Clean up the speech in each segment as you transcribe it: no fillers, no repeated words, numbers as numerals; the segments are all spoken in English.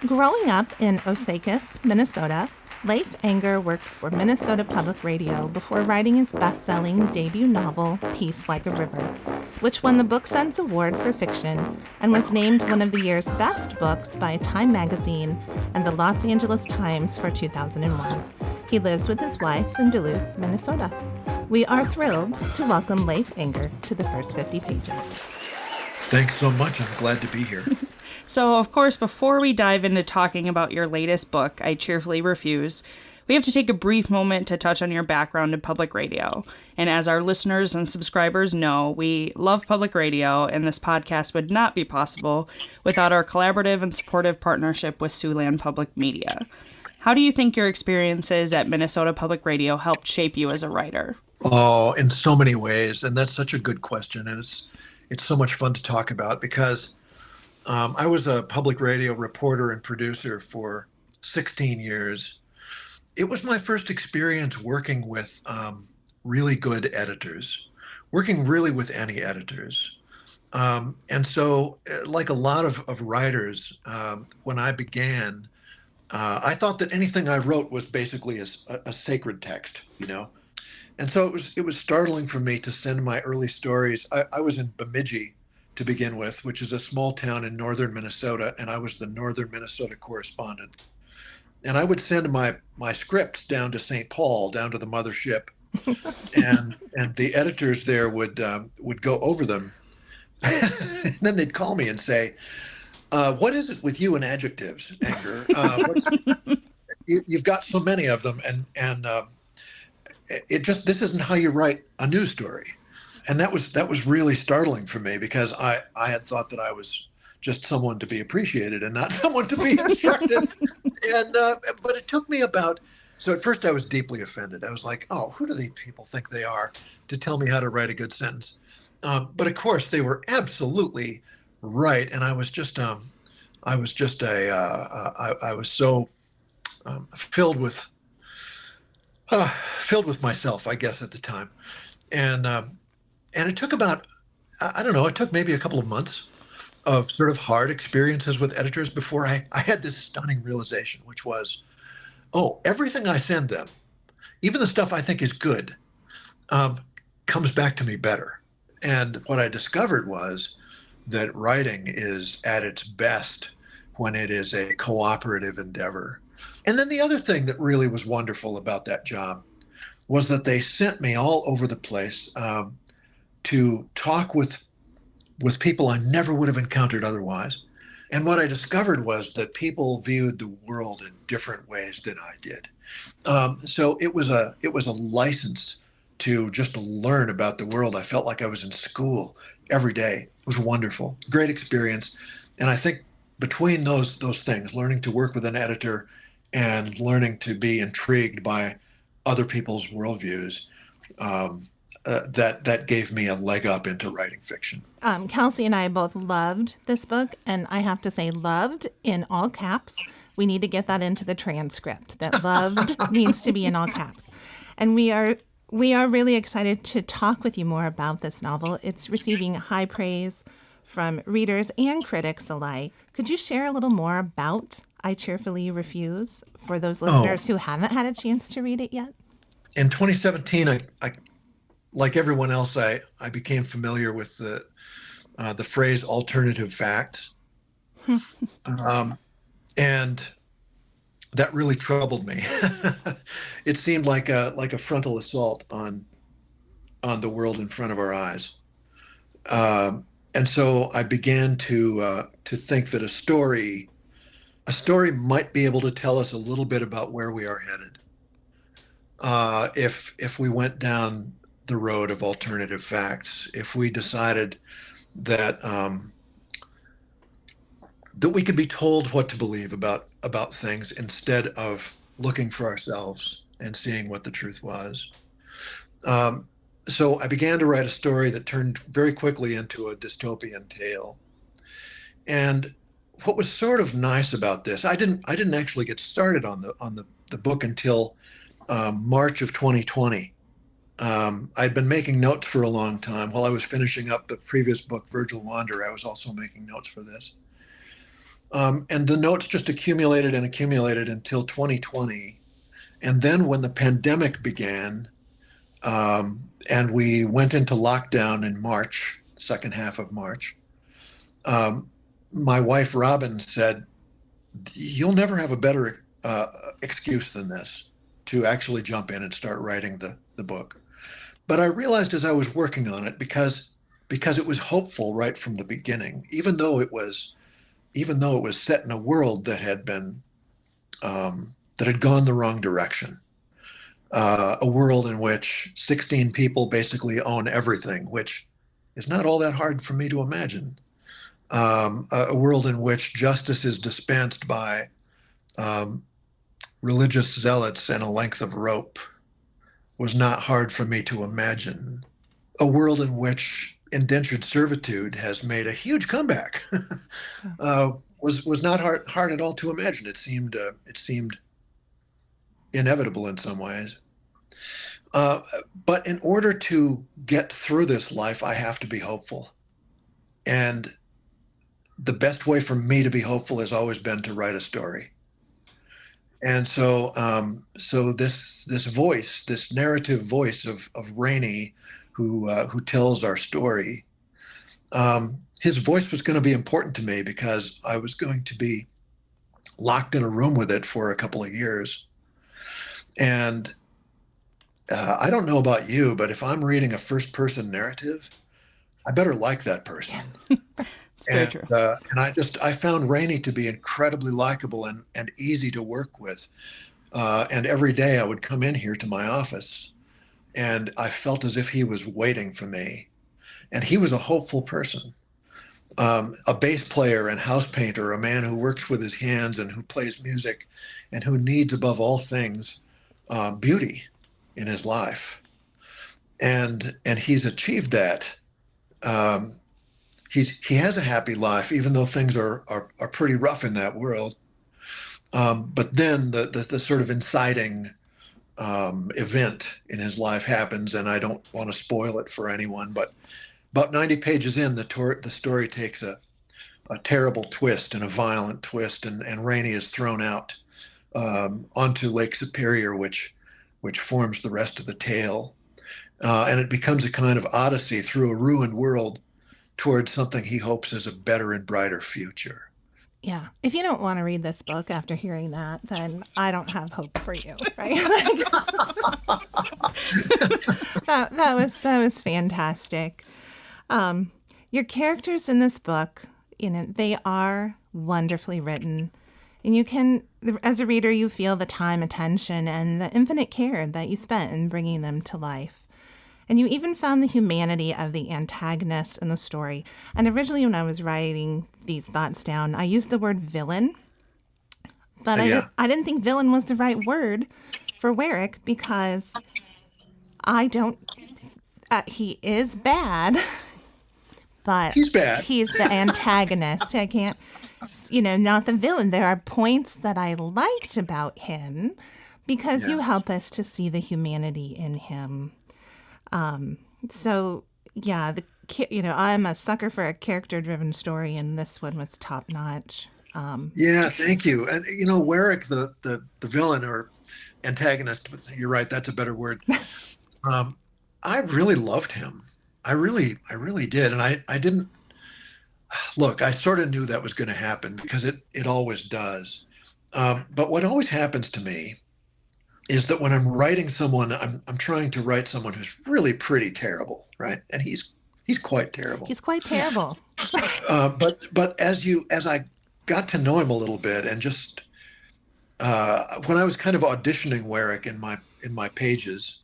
Growing up in Osakis, Minnesota, Leif Enger worked for Minnesota Public Radio before writing his best-selling debut novel, Peace Like a River, which won the Book Sense Award for Fiction and was named one of the year's best books by Time Magazine and the Los Angeles Times for 2001. He lives with his wife in Duluth, Minnesota. We are thrilled to welcome Leif Enger to the First 50 Pages. Thanks so much. I'm glad to be here. So, of course, before we dive into talking about your latest book, I Cheerfully Refuse, we have to take a brief moment to touch on your background in public radio. And as our listeners and subscribers know, we love public radio, and this podcast would not be possible without our collaborative and supportive partnership with Siouxland Public Media. How do you think your experiences at Minnesota Public Radio helped shape you as a writer? Oh, in so many ways. And that's such a good question. And it's so much fun to talk about because I was a public radio reporter and producer for 16 years. It was my first experience working with really good editors, working really with any editors. And so, like a lot of writers, when I began, I thought that anything I wrote was basically a sacred text, you know? And so it was startling for me to send my early stories. I was in Bemidji to begin with, which is a small town in northern Minnesota, and I was the northern Minnesota correspondent. And I would send my scripts down to St. Paul, down to the mothership, and the editors there would go over them, and then they'd call me and say, "What is it with you and adjectives, Anger? You've got so many of them, and this isn't how you write a news story." And that was really startling for me because I had thought that I was just someone to be appreciated and not someone to be instructed. But it took me so at first I was deeply offended. I was like, oh, who do these people think they are to tell me how to write a good sentence? But of course they were absolutely right. And I was so filled with myself, I guess, at the time. And it took it took maybe a couple of months of sort of hard experiences with editors before I had this stunning realization, which was, oh, everything I send them, even the stuff I think is good, comes back to me better. And what I discovered was that writing is at its best when it is a cooperative endeavor. And then the other thing that really was wonderful about that job was that they sent me all over the place to talk with people I never would have encountered otherwise. And what I discovered was that people viewed the world in different ways than I did. So it was a license to just learn about the world. I felt like I was in school every day. It was wonderful, great experience. And I think between those things, learning to work with an editor and learning to be intrigued by other people's worldviews, that gave me a leg up into writing fiction. Kelsey and I both loved this book, and I have to say loved in all caps. We need to get that into the transcript, that loved needs to be in all caps. And we are really excited to talk with you more about this novel. It's receiving high praise from readers and critics alike. Could you share a little more about I Cheerfully Refuse for those listeners who haven't had a chance to read it yet? In 2017, I like everyone else, I became familiar with the phrase alternative facts. And that really troubled me. It seemed like a frontal assault on the world in front of our eyes. And so I began to think that a story might be able to tell us a little bit about where we are headed. If we went down the road of alternative facts, if we decided that that we could be told what to believe about things instead of looking for ourselves and seeing what the truth was. So I began to write a story that turned very quickly into a dystopian tale. And what was sort of nice about this, I didn't actually get started on the book until March of 2020. I'd been making notes for a long time. While I was finishing up the previous book, Virgil Wander, I was also making notes for this. And the notes just accumulated and accumulated until 2020. And then when the pandemic began, and we went into lockdown in March, second half of March, um, my wife Robin said, "You'll never have a better excuse than this to actually jump in and start writing the book." But I realized as I was working on it, because it was hopeful right from the beginning, even though it was set in a world that had gone the wrong direction, a world in which 16 people basically own everything, which is not all that hard for me to imagine. A world in which justice is dispensed by um, religious zealots and a length of rope was not hard for me to imagine. A world in which indentured servitude has made a huge comeback was not hard at all to imagine. It seemed inevitable in some ways. But in order to get through this life, I have to be hopeful. And the best way for me to be hopeful has always been to write a story. And so this voice, this narrative voice of Rainey, who tells our story, his voice was going to be important to me because I was going to be locked in a room with it for a couple of years. And I don't know about you, but if I'm reading a first person narrative, I better like that person. It's very true. And I found Rainey to be incredibly likable and easy to work with. And every day I would come in here to my office and I felt as if he was waiting for me. And he was a hopeful person, a bass player and house painter, a man who works with his hands and who plays music and who needs above all things beauty in his life. And he's achieved that. He has a happy life, even though things are pretty rough in that world. But then the sort of inciting event in his life happens, and I don't want to spoil it for anyone. But about 90 pages in, the story takes a terrible twist and a violent twist, and Rainey is thrown out onto Lake Superior, which forms the rest of the tale, and it becomes a kind of odyssey through a ruined world towards something he hopes is a better and brighter future. Yeah. If you don't want to read this book after hearing that, then I don't have hope for you, right? That was fantastic. Your characters in this book, they are wonderfully written. And you can, as a reader, you feel the time, attention, and the infinite care that you spent in bringing them to life. And you even found the humanity of the antagonist in the story. And originally when I was writing these thoughts down, I used the word villain. But I didn't think villain was the right word for Warwick because he is bad, but He's bad. He's the antagonist. I can't, not the villain. There are points that I liked about him because you help us to see the humanity in him. So yeah, I'm a sucker for a character-driven story, and this one was top-notch. Yeah, thank you. And Warwick, the villain or antagonist, you're right, that's a better word. I really loved him. I really did. And I didn't look, I sort of knew that was going to happen because it always does. But what always happens to me is that when I'm writing someone, I'm trying to write someone who's really pretty terrible, right? And he's quite terrible. He's quite terrible. But as I got to know him a little bit, and just when I was kind of auditioning Warwick in my pages,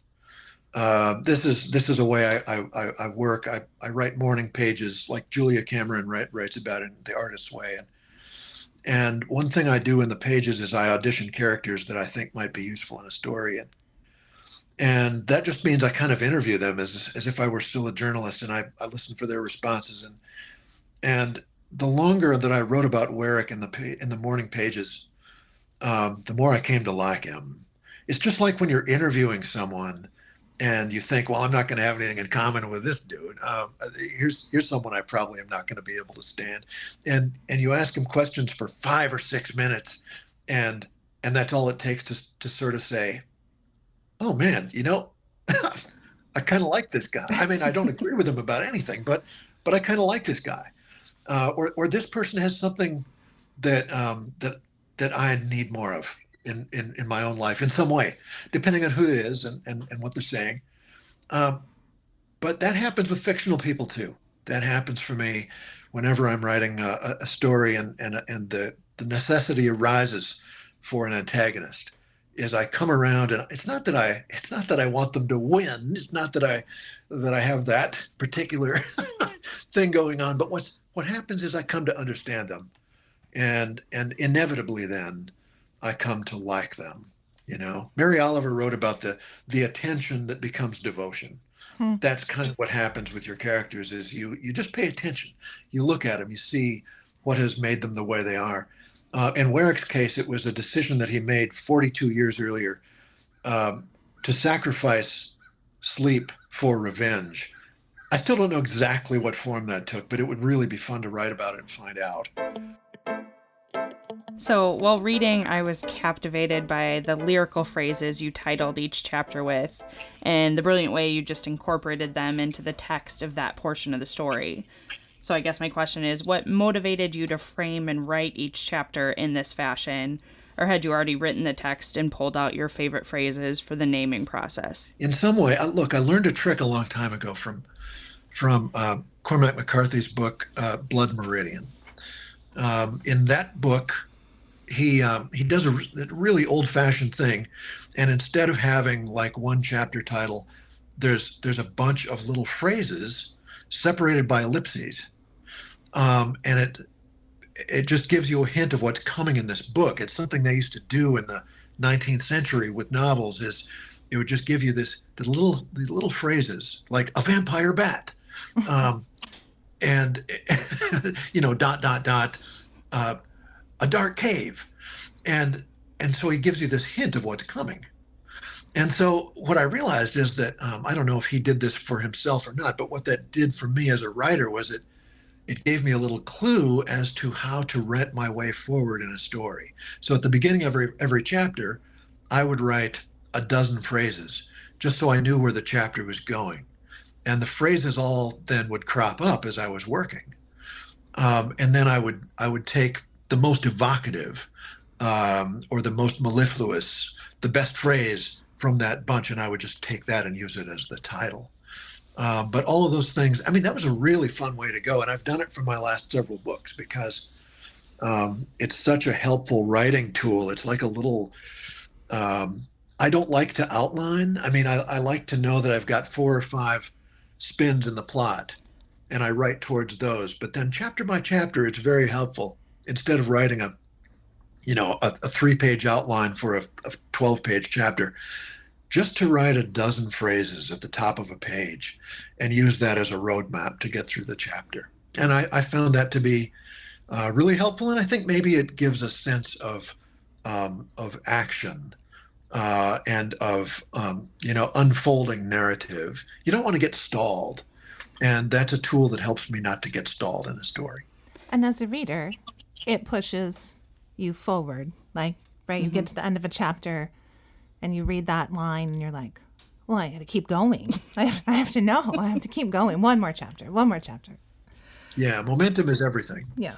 this is a way I work. I write morning pages like Julia Cameron writes about in The Artist's Way, and one thing I do in the pages is I audition characters that I think might be useful in a story, and that just means I kind of interview them as if I were still a journalist, and I listen for their responses, and the longer that I wrote about Warwick in the morning pages, the more I came to like him. It's just like when you're interviewing someone and you think, well, I'm not going to have anything in common with this dude. Here's someone I probably am not going to be able to stand. And you ask him questions for 5 or 6 minutes, and that's all it takes to sort of say, oh man, I kind of like this guy. I mean, I don't agree with him about anything, but I kind of like this guy. Or this person has something that that I need more of in my own life in some way, depending on who it is and what they're saying. But that happens with fictional people too. That happens for me whenever I'm writing a story and the necessity arises for an antagonist. Is I come around, and it's not that I want them to win. It's not that I have that particular thing going on. But what happens is I come to understand them, and inevitably then I come to like them. Mary Oliver wrote about the attention that becomes devotion. That's kind of what happens with your characters. Is you just pay attention. You look at them. You see what has made them the way they are. In Warwick's case, it was a decision that he made 42 years earlier to sacrifice sleep for revenge. I still don't know exactly what form that took, but it would really be fun to write about it and find out. So while reading, I was captivated by the lyrical phrases you titled each chapter with, and the brilliant way you just incorporated them into the text of that portion of the story. So I guess my question is, what motivated you to frame and write each chapter in this fashion? Or had you already written the text and pulled out your favorite phrases for the naming process? In some way, look, I learned a trick a long time ago from Cormac McCarthy's book, Blood Meridian. In that book, he does a really old-fashioned thing, and instead of having like one chapter title, there's a bunch of little phrases separated by ellipses. And it just gives you a hint of what's coming in this book. It's something they used to do in the 19th century with novels. Is it would just give you these little phrases like a vampire bat, and dot dot dot, a dark cave, and so he gives you this hint of what's coming. And so what I realized is that I don't know if he did this for himself or not, but what that did for me as a writer was it gave me a little clue as to how to write my way forward in a story. So at the beginning of every chapter, I would write a dozen phrases just so I knew where the chapter was going. And the phrases all then would crop up as I was working. And then I would take the most evocative or the most mellifluous, the best phrase from that bunch, and I would just take that and use it as the title. But all of those things, I mean, that was a really fun way to go. And I've done it for my last several books because it's such a helpful writing tool. It's like a little, I don't like to outline. I mean, I like to know that I've got 4 or 5 spins in the plot and I write towards those. But then chapter by chapter, it's very helpful. Instead of writing a 3-page outline for a 12-page chapter, just to write a dozen phrases at the top of a page and use that as a roadmap to get through the chapter. And I found that to be really helpful. And I think maybe it gives a sense of action and of, unfolding narrative. You don't want to get stalled. And that's a tool that helps me not to get stalled in a story. And as a reader, it pushes you forward. Like, right, you get to the end of a chapter and you read that line and you're like, well, I got to keep going. I have to know. I have to keep going. One more chapter. Yeah, momentum is everything. Yeah.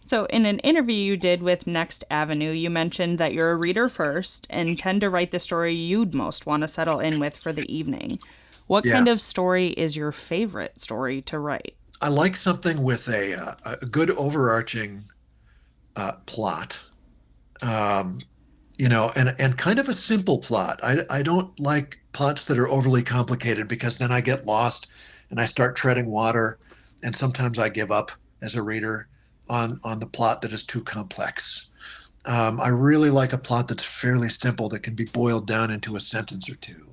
So in an interview you did with Next Avenue, you mentioned that you're a reader first and tend to write the story you'd most want to settle in with for the evening. What kind of story is your favorite story to write? I like something with a good overarching plot. And kind of a simple plot. I don't like plots that are overly complicated because then I get lost and I start treading water, and sometimes I give up as a reader on the plot that is too complex. I really like a plot that's fairly simple that can be boiled down into a sentence or two.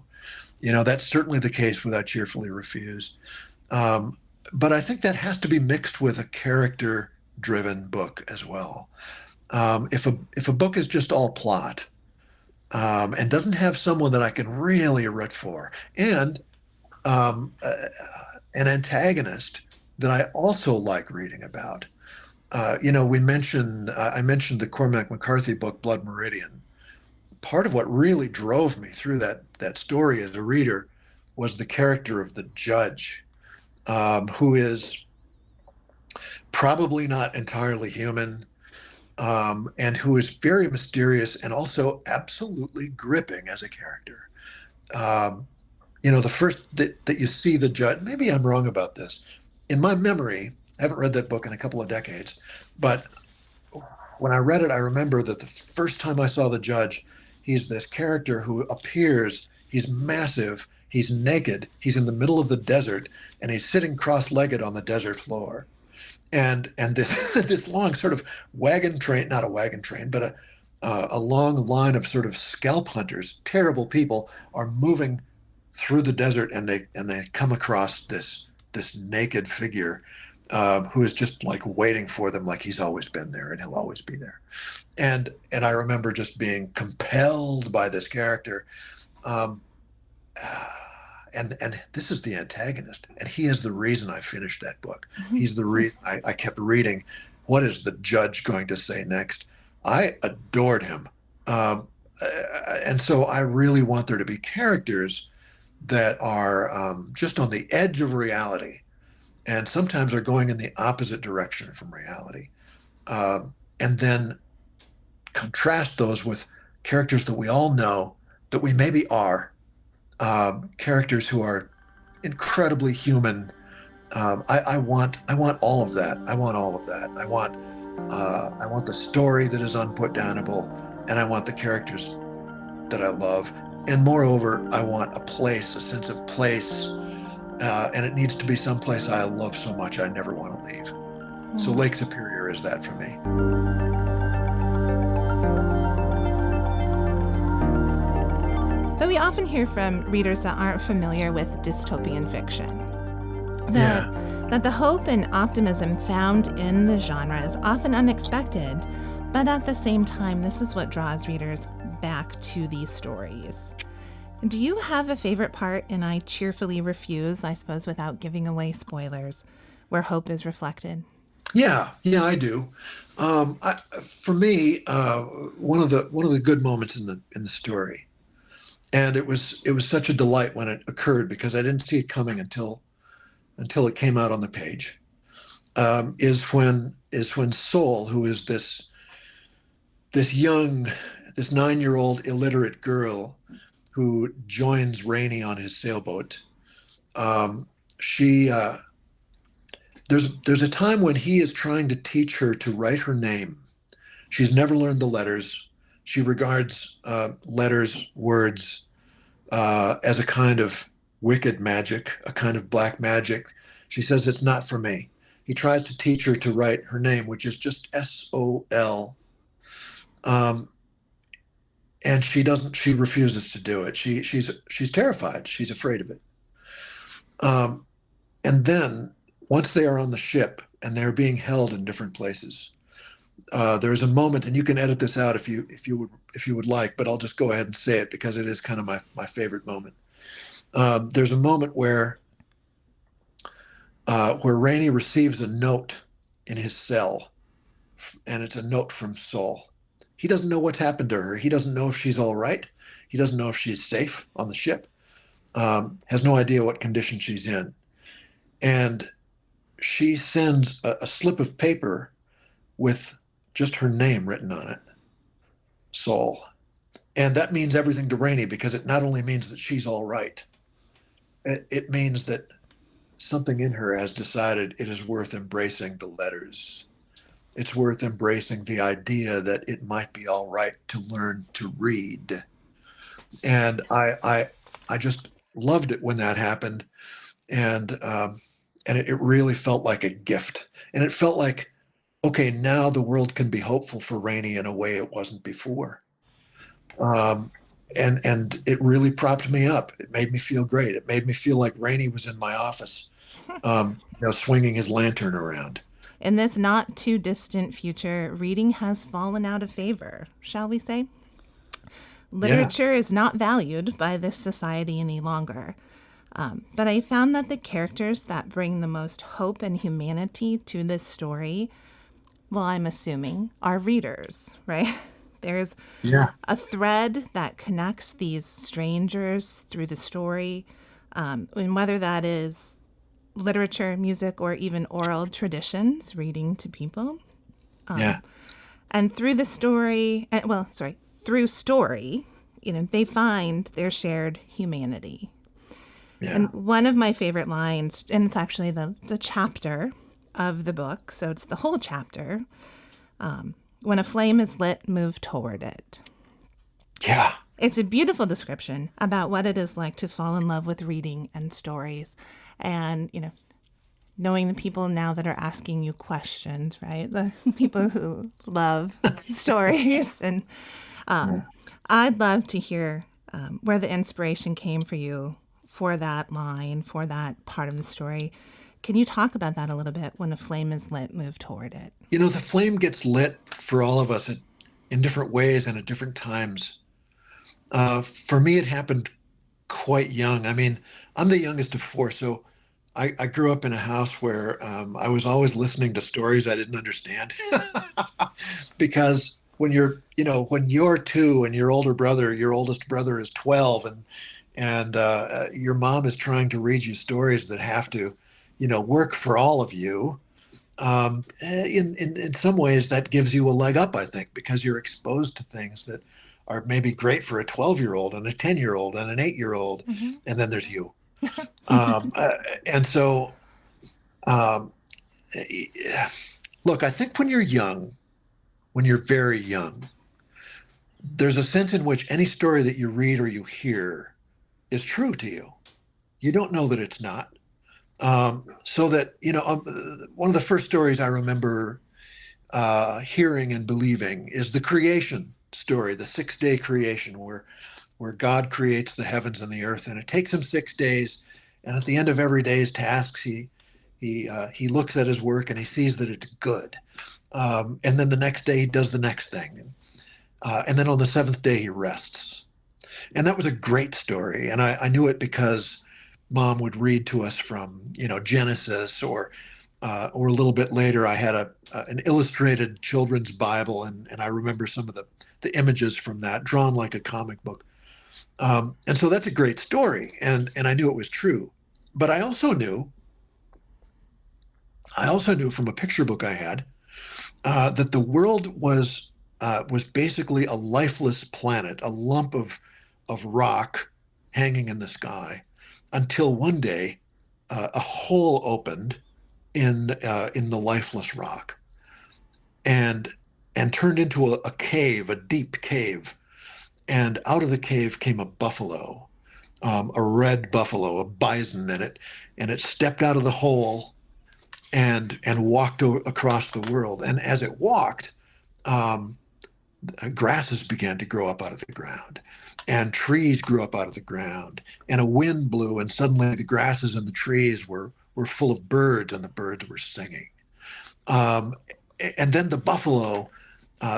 That's certainly the case with Cheerfully Refused. But I think that has to be mixed with a character-driven book as well. If a book is just all plot, and doesn't have someone that I can really root for, and um, uh, an antagonist that I also like reading about. I mentioned the Cormac McCarthy book, Blood Meridian. Part of what really drove me through that story as a reader was the character of the judge, who is probably not entirely human, and who is very mysterious and also absolutely gripping as a character. Um, the first that you see the judge, maybe I'm wrong about this. In my memory, I haven't read that book in a couple of decades, but when I read it, I remember that the first time I saw the judge, he's this character who appears, he's massive, he's naked, he's in the middle of the desert, and he's sitting cross-legged on the desert floor. And this this long sort of wagon train, not a wagon train, but a long line of sort of scalp hunters, terrible people, are moving through the desert, and they come across this naked figure, who is just like waiting for them, like he's always been there and he'll always be there. And I remember just being compelled by this character. Um, and this is the antagonist, and he is the reason I finished that book. He's the reason I kept reading. What is the judge going to say next? I adored him. And so I really want there to be characters that are just on the edge of reality, and sometimes are going in the opposite direction from reality. And then contrast those with characters that we all know that we maybe are, characters who are incredibly human. I want all of that. I want all of that. I want the story that is unputdownable, and I want the characters that I love. And moreover, I want a place, a sense of place, and it needs to be someplace I love so much I never want to leave. So Lake Superior is that for me. But we often hear from readers that aren't familiar with dystopian fiction that the hope and optimism found in the genre is often unexpected, but at the same time, this is what draws readers back to these stories. Do you have a favorite part in I Cheerfully Refuse, I suppose without giving away spoilers, where hope is reflected? Yeah, I do. For me, one of the good moments in the story, and it was such a delight when it occurred because I didn't see it coming until it came out on the page, is when Sol, who is this 9-year-old illiterate girl who joins Rainey on his sailboat, she there's a time when he is trying to teach her to write her name. She's never learned the letters. She regards letters, words, as a kind of wicked magic, a kind of black magic. She says it's not for me. He tries to teach her to write her name, which is just S-O-L. And she doesn't. She refuses to do it. She's terrified. She's afraid of it. And then once they are on the ship and they're being held in different places, there's a moment, and you can edit this out if you would like, but I'll just go ahead and say it because it is kind of my favorite moment. There's a moment where Rainey receives a note in his cell, and it's a note from Sol. He doesn't know what's happened to her. He doesn't know if she's all right. He doesn't know if she's safe on the ship. Has no idea what condition she's in. And she sends a slip of paper with just her name written on it, Sol. And that means everything to Rainey because it not only means that she's all right, it means that something in her has decided it is worth embracing the letters. It's worth embracing the idea that it might be all right to learn to read. And I just loved it when that happened. And it really felt like a gift. And it felt like, okay, now the world can be hopeful for Rainey in a way it wasn't before. And it really propped me up. It made me feel great. It made me feel like Rainey was in my office, swinging his lantern around. In this not too distant future, reading has fallen out of favor, shall we say? Yeah. Literature is not valued by this society any longer. But I found that the characters that bring the most hope and humanity to this story, well, I'm assuming, are readers, right? There's Yeah. a thread that connects these strangers through the story, and whether that is literature, music, or even oral traditions, reading to people. Yeah. And through the story, through story, they find their shared humanity. Yeah. And one of my favorite lines, and it's actually the chapter of the book, so it's the whole chapter. When a flame is lit, move toward it. Yeah. It's a beautiful description about what it is like to fall in love with reading and stories. And, knowing the people now that are asking you questions, right? The people who love stories. And I'd love to hear where the inspiration came for you for that line, for that part of the story. Can you talk about that a little bit? When a flame is lit, move toward it. The flame gets lit for all of us in different ways and at different times. For me, it happened quite young. I mean, I'm the youngest of four, so I grew up in a house where I was always listening to stories I didn't understand. Because when you're two and your oldest brother is 12, and your mom is trying to read you stories that have to, work for all of you. In some ways, that gives you a leg up, I think, because you're exposed to things that are maybe great for a 12-year-old and a 10-year-old and an 8-year-old, and then there's you. And so, look, I think when you're very young, there's a sense in which any story that you read or you hear is true to you. You don't know that it's not. So that, one of the first stories I remember hearing and believing is the creation story, the 6-day creation, where God creates the heavens and the earth, and it takes him 6 days. And at the end of every day's tasks, he looks at his work and he sees that it's good. And then the next day he does the next thing. And then on the 7th day he rests. And that was a great story. And I knew it because Mom would read to us from, Genesis, or a little bit later I had an illustrated children's Bible, and I remember some of the images from that drawn like a comic book. And so that's a great story, and I knew it was true. But I also knew from a picture book I had that the world was basically a lifeless planet, a lump of rock hanging in the sky, until one day a hole opened in the lifeless rock, and turned into a cave, a deep cave. And out of the cave came a buffalo, a red buffalo, a bison in it, and it stepped out of the hole and walked across the world. And as it walked, grasses began to grow up out of the ground, and trees grew up out of the ground, and a wind blew, and suddenly the grasses and the trees were full of birds, and the birds were singing. And then the buffalo,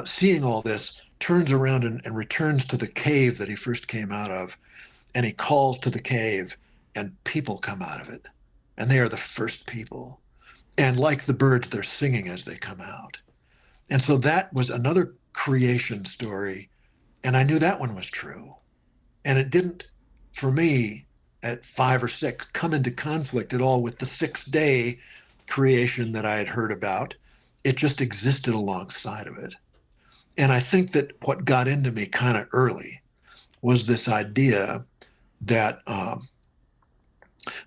seeing all this, turns around and returns to the cave that he first came out of, and he calls to the cave, and people come out of it, and they are the first people. And like the birds, they're singing as they come out. And so that was another creation story, and I knew that one was true. And it didn't, for me, at 5 or 6, come into conflict at all with the 6-day creation that I had heard about. It just existed alongside of it. And I think that what got into me kind of early was this idea that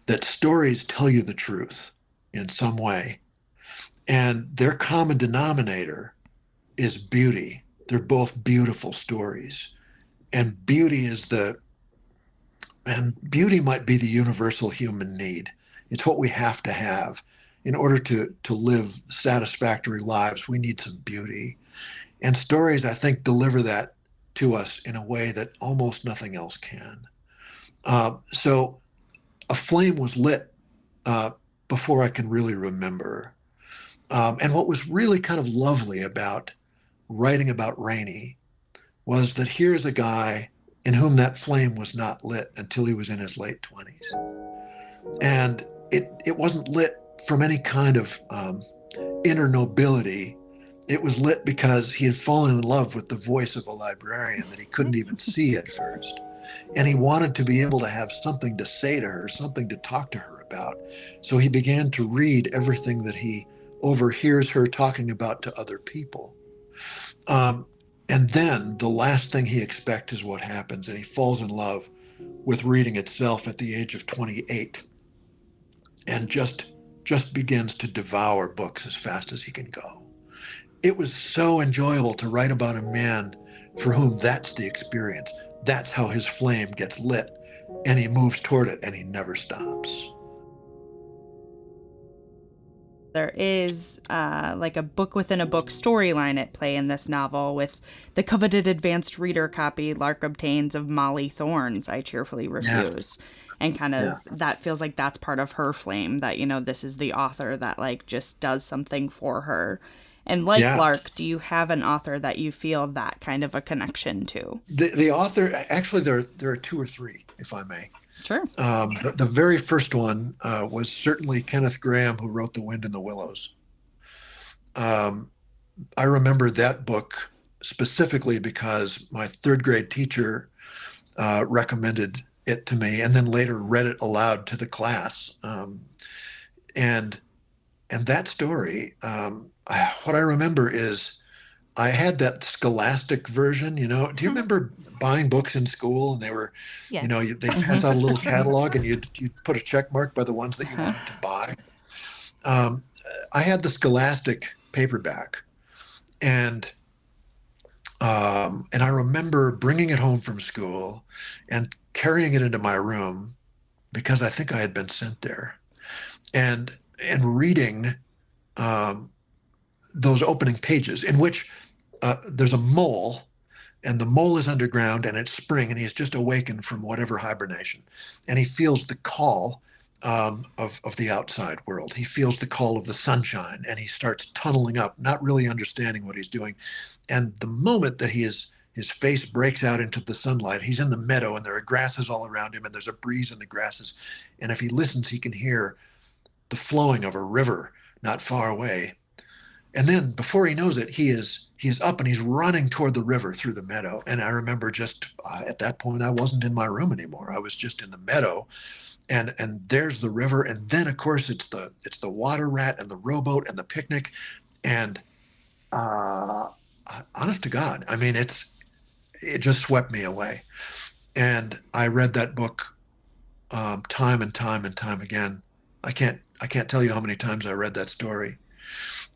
that stories tell you the truth in some way, and their common denominator is beauty. They're both beautiful stories, and beauty might be the universal human need. It's what we have to have in order to live satisfactory lives. We need some beauty. And stories, I think, deliver that to us in a way that almost nothing else can. So a flame was lit before I can really remember. And what was really kind of lovely about writing about Rainey was that here's a guy in whom that flame was not lit until he was in his late 20s. And it wasn't lit from any kind of inner nobility. It was lit because he had fallen in love with the voice of a librarian that he couldn't even see at first. And he wanted to be able to have something to say to her, something to talk to her about. So he began to read everything that he overhears her talking about to other people. And then the last thing he expects is what happens, and he falls in love with reading itself at the age of 28, and just begins to devour books as fast as he can go. It was so enjoyable to write about a man for whom that's the experience. That's how his flame gets lit, and he moves toward it, and he never stops. There is like a book within a book storyline at play in this novel with the coveted advanced reader copy Lark obtains of Molly Thorne's I Cheerfully Refuse. Yeah. And kind of that feels like that's part of her flame, that, you know, this is the author that like just does something for her. And like Lark, do you have an author that you feel that kind of a connection to? The author, actually, there are two or three, if I may. Sure. The very first one was certainly Kenneth Grahame, who wrote The Wind in the Willows. I remember that book specifically because my third grade teacher recommended it to me, and then later read it aloud to the class. And that story, what I remember is I had that Scholastic version, you know. Do you remember buying books in school, and they were, you know, they pass out a little catalog, and you'd put a check mark by the ones that you wanted to buy. I had the Scholastic paperback, and I remember bringing it home from school and carrying it into my room because I think I had been sent there, and reading those opening pages in which there's a mole, and the mole is underground, and it's spring, and he's just awakened from whatever hibernation, and he feels the call of the outside world. He feels the call of the sunshine, and he starts tunneling up, not really understanding what he's doing. And the moment that his face breaks out into the sunlight, he's in the meadow, and there are grasses all around him, and there's a breeze in the grasses. And if he listens, he can hear the flowing of a river not far away. And then before he knows it, he is up, and he's running toward the river through the meadow. And I remember just at that point, I wasn't in my room anymore. I was just in the meadow, and there's the river. And then of course it's the water rat and the rowboat and the picnic. And honest to God, I mean, it just swept me away. And I read that book time and time and time again. I can't tell you how many times I read that story.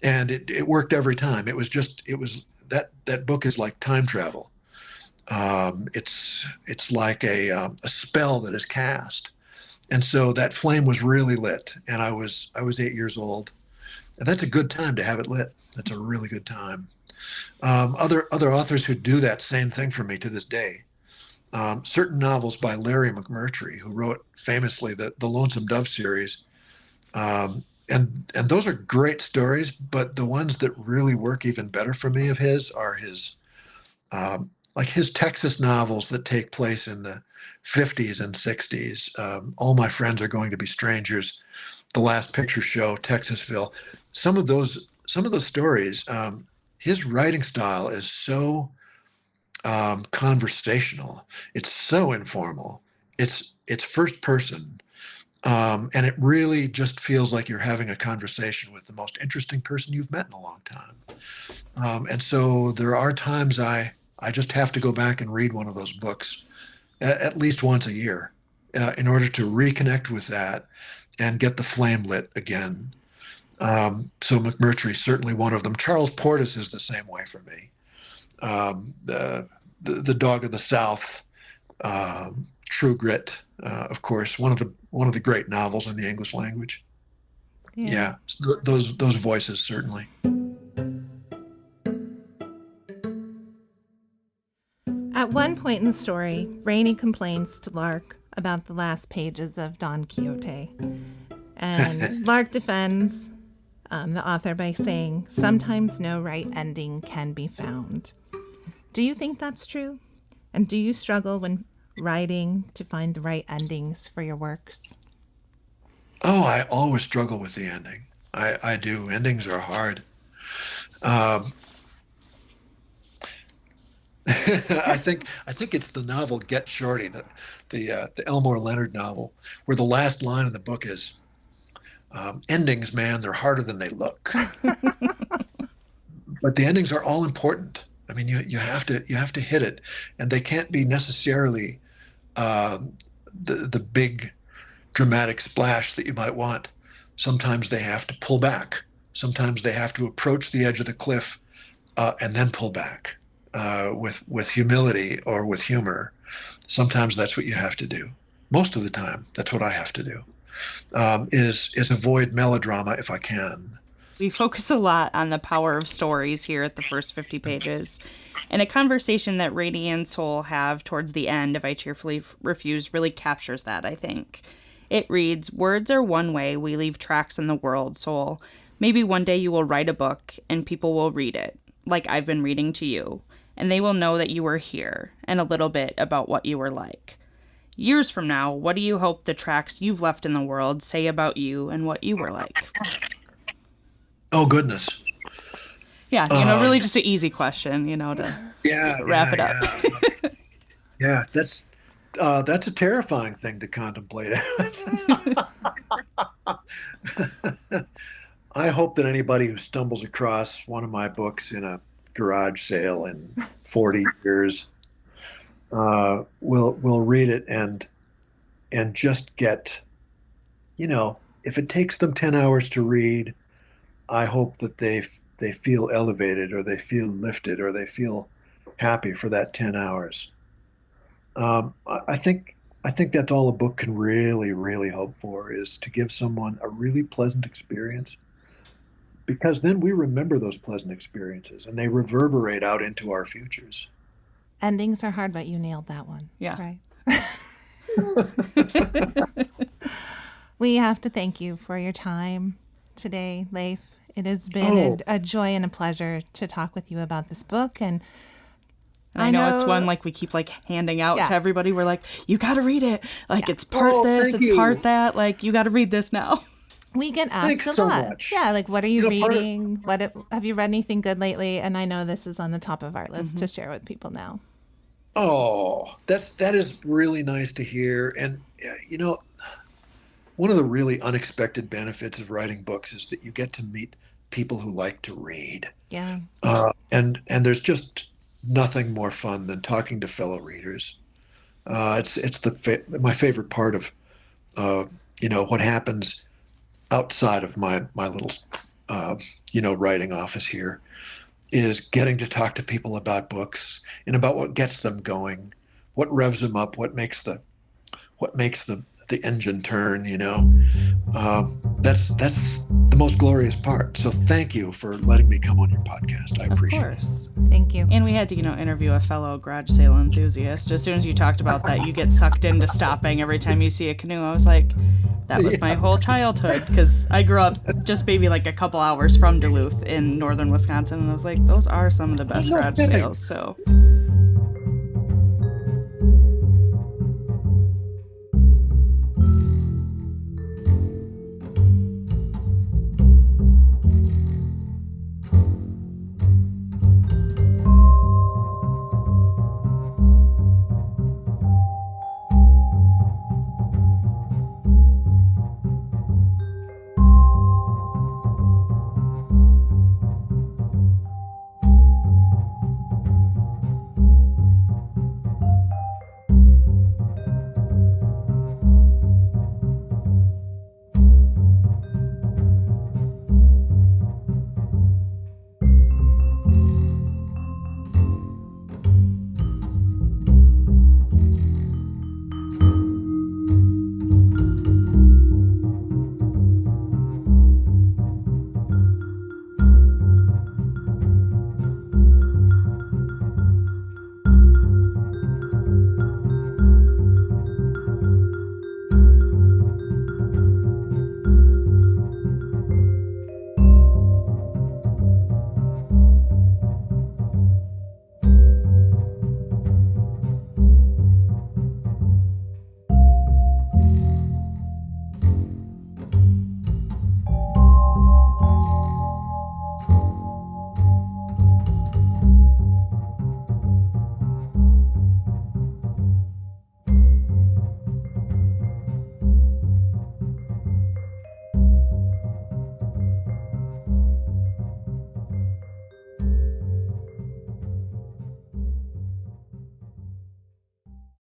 And it worked every time. It was that book is like time travel. It's like a spell that is cast. And so that flame was really lit, and I was 8 years old, and that's a good time to have it lit. That's a really good time. Other authors who do that same thing for me to this day. Certain novels by Larry McMurtry, who wrote famously the Lonesome Dove series. And those are great stories, but the ones that really work even better for me of his are his Texas novels that take place in the 50s and 60s. All My Friends Are Going to Be Strangers, The Last Picture Show, Texasville. Some of those stories, his writing style is so conversational. It's so informal. It's first person. And it really just feels like you're having a conversation with the most interesting person you've met in a long time. And so there are times I just have to go back and read one of those books at least once a year in order to reconnect with that and get the flame lit again. So McMurtry is certainly one of them. Charles Portis is the same way for me. The Dog of the South, True Grit, of course, one of the great novels in the English language. Yeah, those voices certainly. At one point in the story, Rainey complains to Lark about the last pages of Don Quixote, and Lark defends the author by saying, "Sometimes no right ending can be found." Do you think that's true? And do you struggle when writing to find the right endings for your works? Oh, I always struggle with the ending. I do. Endings are hard. Um, I think it's the novel Get Shorty, the Elmore Leonard novel, where the last line of the book is, "Endings, man, they're harder than they look." But the endings are all important. I mean, you have to hit it, and they can't be necessarily um, the big dramatic splash that you might want. Sometimes they have to pull back. Sometimes they have to approach the edge of the cliff and then pull back with humility or with humor. Sometimes that's what you have to do. Most of the time, that's what I have to do. Is avoid melodrama if I can. We focus a lot on the power of stories here at the first 50 pages. And a conversation that Rady and Soul have towards the end of I Cheerfully Refuse really captures that, I think. It reads, "Words are one way we leave tracks in the world, Soul. Maybe one day you will write a book and people will read it, like I've been reading to you, and they will know that you were here and a little bit about what you were like. Years from now, what do you hope the tracks you've left in the world say about you and what you were like?" Oh goodness. Yeah, really just an easy question, to Yeah. wrap it up. Yeah. Yeah, that's a terrifying thing to contemplate. I hope that anybody who stumbles across one of my books in a garage sale in 40 years will read it and just get, if it takes them 10 hours to read, I hope that they feel elevated or they feel lifted or they feel happy for that 10 hours. I think that's all a book can really, really hope for, is to give someone a really pleasant experience, because then we remember those pleasant experiences and they reverberate out into our futures. Endings are hard, but you nailed that one. Yeah. Right. We have to thank you for your time today, Leif. It has been a joy and a pleasure to talk with you about this book. And I know it's one we keep handing out to everybody. We're like, you got to read it. It's part this, it's part that. You got to read this now. We get asked Thanks a so lot. much. Yeah, what are you reading? Have you read anything good lately? And I know this is on the top of our list to share with people now. Oh, that is really nice to hear. And one of the really unexpected benefits of writing books is that you get to meet people who like to read. Yeah. And there's just nothing more fun than talking to fellow readers. It's my favorite part of what happens outside of my little writing office here, is getting to talk to people about books and about what gets them going, what revs them up, what makes the engine turn. That's the most glorious part. So thank you for letting me come on your podcast. I appreciate it. Of course. Thank you. And we had to, interview a fellow garage sale enthusiast. As soon as you talked about that, you get sucked into stopping every time you see a canoe. I was like, that was my whole childhood, because I grew up just maybe a couple hours from Duluth in northern Wisconsin, and I was like, those are some of the best garage sales. So